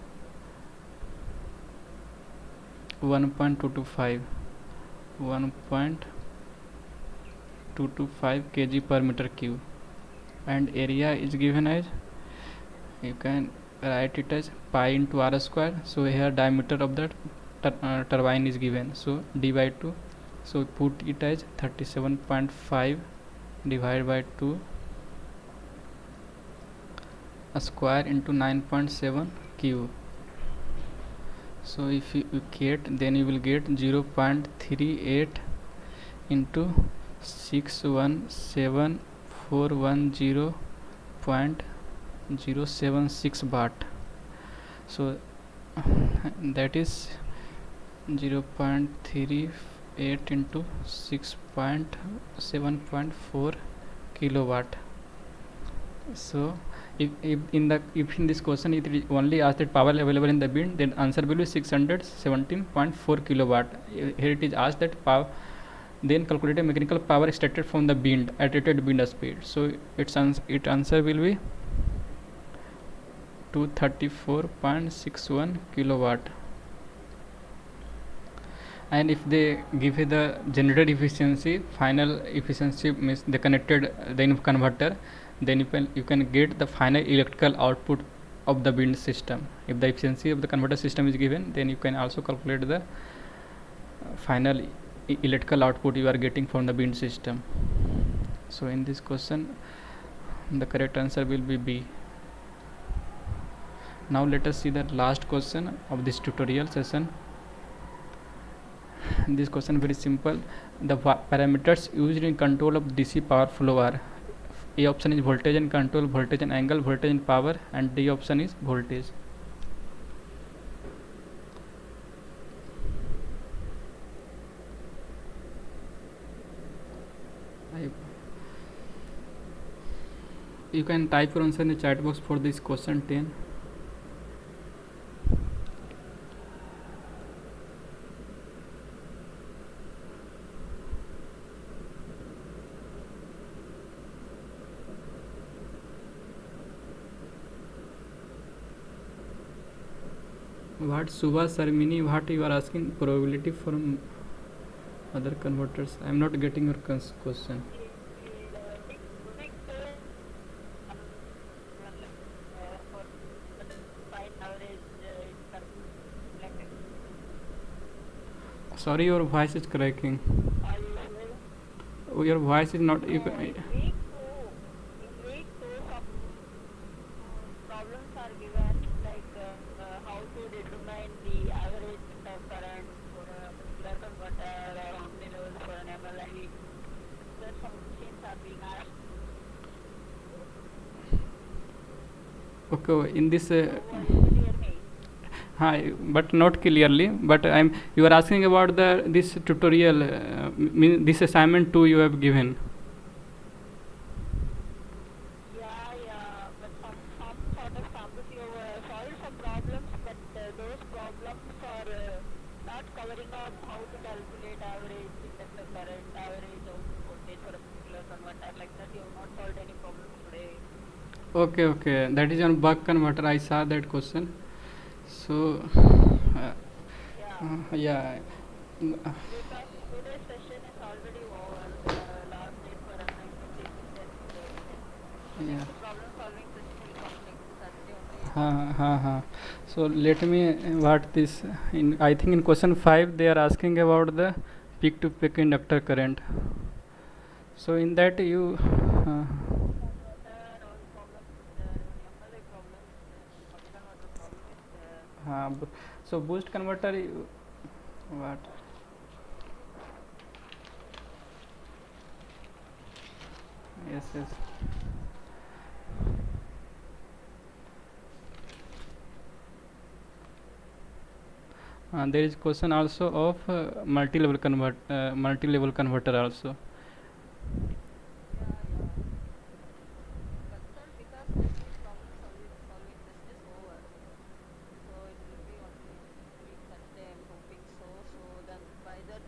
1.225 kg per meter cube, and area is given as, you can write it as pi into r square. So here diameter of the turbine is given, so d by 2. So put it as 37.5 divided by 2 a square into 9.7 cube. So if you get, then you will get 0.38 into 617,410.076 watt. So that is 0.38 into 6.7.4 kilowatt. So if in this question it only asked that power available in the wind, then answer will be 617.4 kilowatt. Here it is asked that power, then calculate a mechanical power extracted from the wind at rated wind speed. So its answer will be 234.61 kilowatt. And if they give you the generated efficiency, final efficiency means the connected the converter, then you can get the final electrical output of the wind system. If the efficiency of the converter system is given, then you can also calculate the final electrical output you are getting from the wind system. So in this question the correct answer will be B. Now let us see the last question of this tutorial session. This question very simple. The parameters used in control of DC power flow are: A option is voltage and control, voltage and angle, voltage and power, and D option is voltage. You can type your answer in the chat box for this question 10. What Subha Sarmini, what you are asking probability from other converters? I am not getting your question. Sorry, your voice is cracking. Are you sure? Your voice is not. You No, can, in week two, some problems are given, like how to determine the average of current for a particular converter or how many levels for an MLI. There some questions are being asked. okay, in this. So are you able to hear me? Hi, but not clearly. But I'm. You are asking about the this tutorial, this assignment 2 you have given. Yeah, yeah, but some sort of samples you have solved some problems, but those problems are not covering up how to calculate average inductor current, average output voltage for a particular converter. Like that, you have not solved any problems today. Okay, okay. That is on buck converter. I saw that question. So, Yeah, yeah. because today's session is already over. The last date for assignment is 10th today. So Yeah. next problem solving session will come next Saturday only. So let me what this in I think in question 5 they are asking about the peak to peak inductor current. So in that you Converter, all problems is there. Even MLA problems, buck converter problem is there. uh, bu- so boost converter what yes, yes. There is question also of multi-level converter also. Yeah, yeah. That's all because today's problem solving session is over. So it will be only next week Saturday. I'm hoping so. So then by that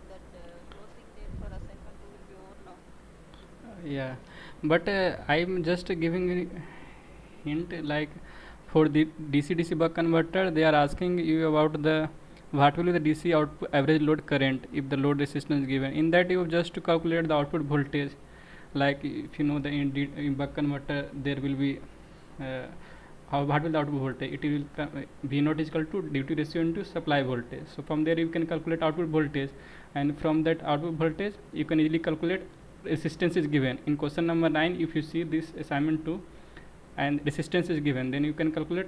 closing date for assignment 2 will be over now. Yeah, but I'm just giving a hint like for the DC buck converter they are asking you about the what will be the DC output average load current if the load resistance is given. In that you have just to calculate the output voltage. Like if you know the in buck converter there will be uh, how what will the output voltage, it will V naught is equal to duty ratio into supply voltage. So from there you can calculate output voltage, and from that output voltage you can easily calculate resistance is given in question number 9. If you see this assignment 2 and resistance is given, then you can calculate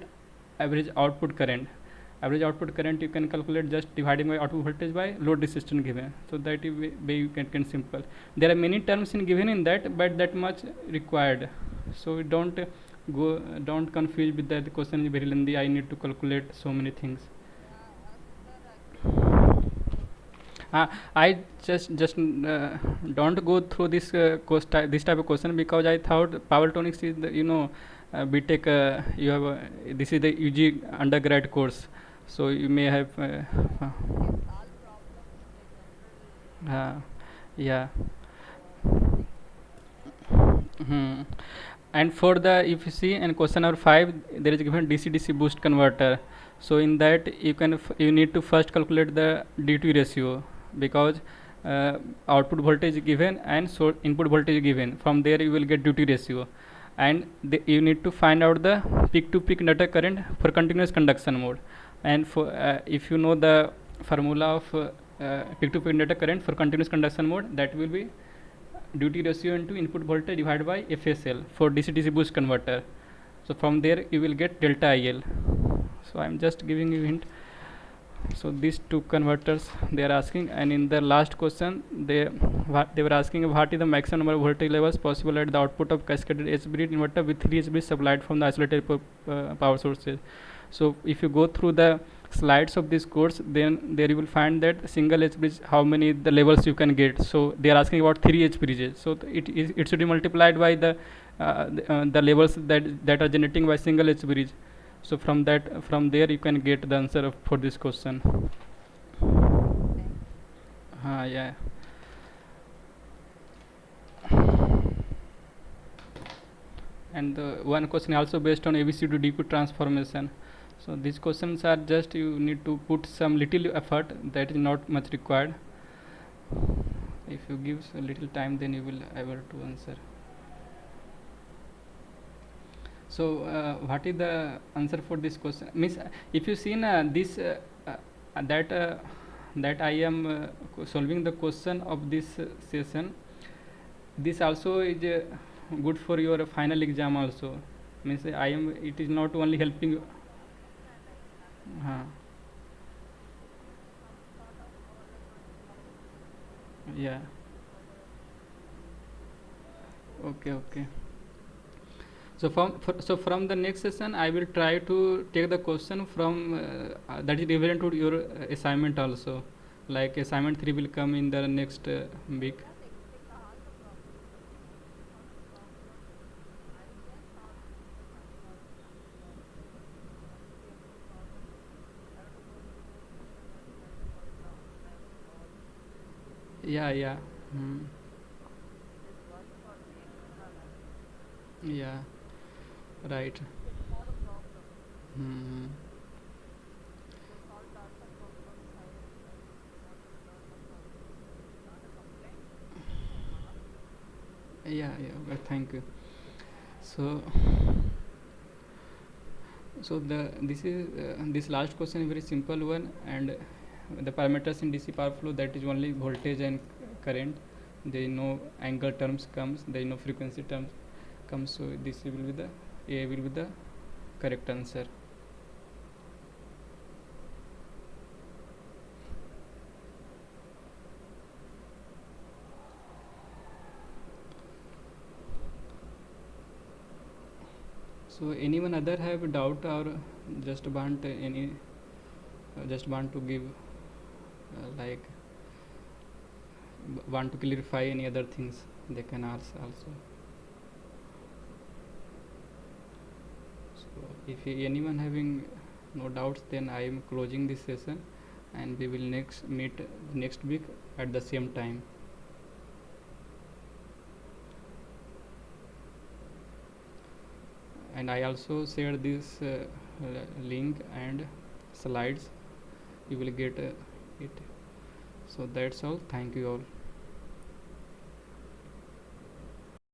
average output current. Average output current you can calculate just dividing by output voltage by load resistance given. So that way you can simple. There are many terms in given in that, but that much required. So don't confuse with that. The question is very lengthy. I need to calculate so many things. Yeah, as per actually I I just don't go through this this type of question because I thought power tonics is the, BTech. You have this is the UG undergrad course, so you may have. kept all problems in the general Uh, yeah. nothing. Hmm. And for the if you see in question number 5 there is given DC boost converter. So in that you need to first calculate the duty ratio because output voltage is given and so input voltage is given. From there you will get duty ratio, and you need to find out the peak to peak inductor current for continuous conduction mode. And for if you know the formula of peak to peak inductor current for continuous conduction mode, that will be duty ratio into input voltage divided by FSL for DC boost converter. So from there you will get delta IL. So I am just giving you hint. So these two converters they are asking, and in the last question they were asking what is the maximum number of voltage levels possible at the output of cascaded H-bridge inverter with 3 H-bridge supplied from the isolated power sources. So if you go through the slides of this course, then there you will find that single H bridge how many the levels you can get. So they are asking about 3 H bridges. So it should be multiplied by the levels that are generating by single H bridge. So from there you can get the answer for this question. Okay. Yeah. And one question also based on ABC to DQ transformation. So these questions are just you need to put some little effort, that is not much required. If you give a little time, then you will able to answer. So what is the answer for this question? Means if you seen this that that I am solving the question of this session. This also is good for your final exam also. Means I am. It is not only helping you. Uh, yeah. Okay. Okay. So from the next session, I will try to take the question from that is relevant to your assignment also. Like assignment 3 will come in the next week. Yeah, yeah. Hmm. Yeah, right. Hmm. Yeah, yeah. Well, thank you. So, so the this last question is very simple one, and the parameters in DC power flow, that is only voltage and current. There is no angle terms comes. There is no frequency terms comes. So this will be the A will be the correct answer. So anyone other have a doubt or just want any just want to give like want to clarify any other things, they can ask also. So if anyone having no doubts, then I am closing this session, and we will next meet next week at the same time. And I also share this link and slides, you will get it. So that's all, thank you all.